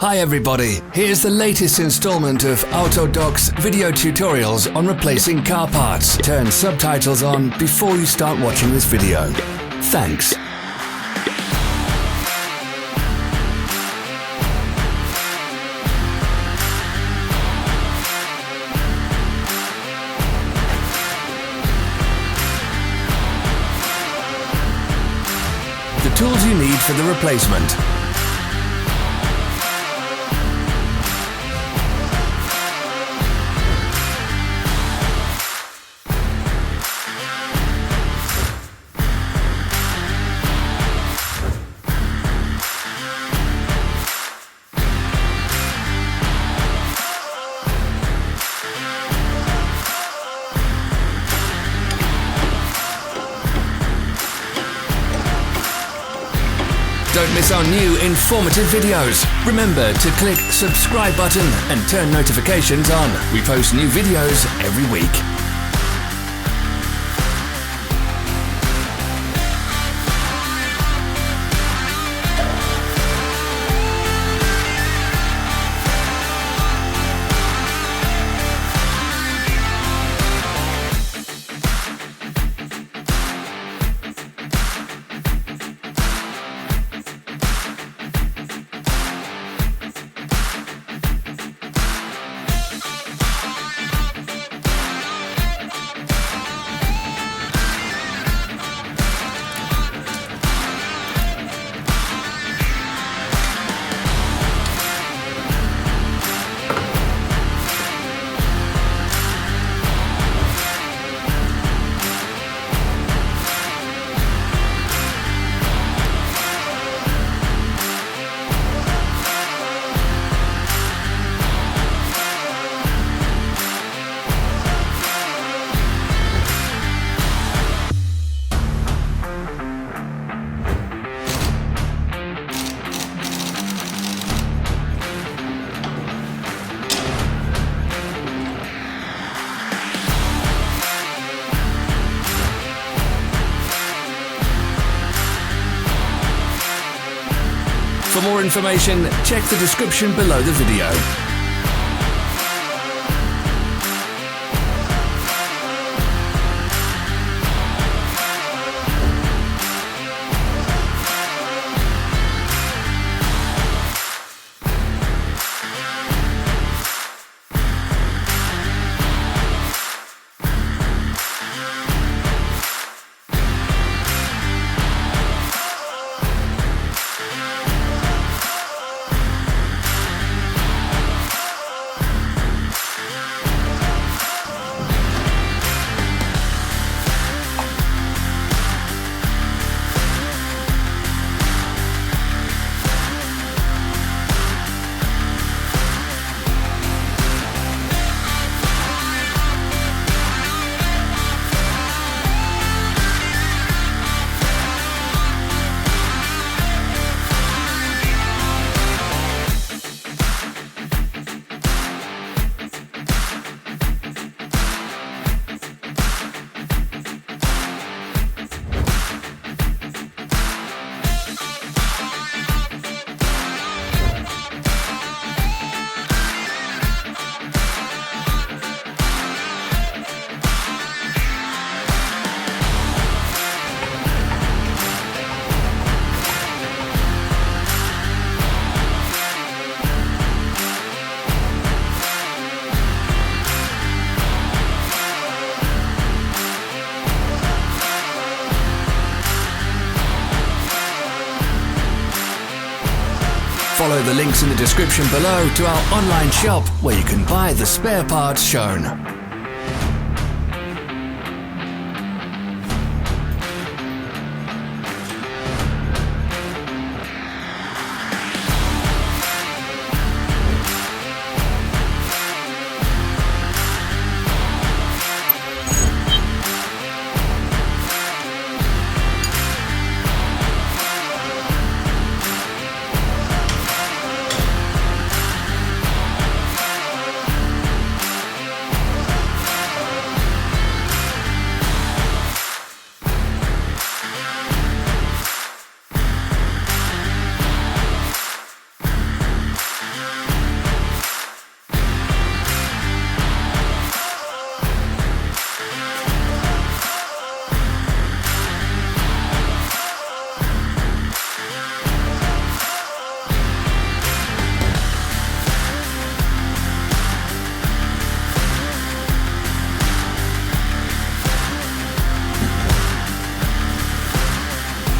Hi everybody, here's the latest installment of Autodoc's video tutorials on replacing car parts. Turn subtitles on before you start watching this video. Thanks. The tools you need for the replacement. Don't miss our new informative videos. Remember to click subscribe button and turn notifications on. We post new videos every week. For more information, check the description below the video. Follow the links in the description below to our online shop where you can buy the spare parts shown.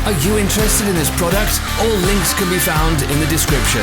Are you interested in this product? All links can be found in the description.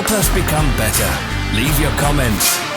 Help us become better. Leave your comments.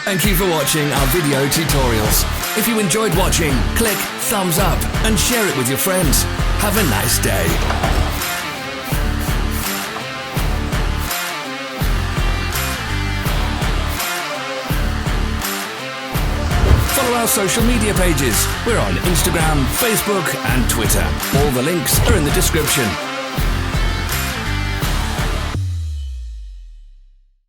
Thank you for watching our video tutorials. If you enjoyed watching, click thumbs up and share it with your friends. Have a nice day. Follow our social media pages. We're on Instagram, Facebook and Twitter. All the links are in the description.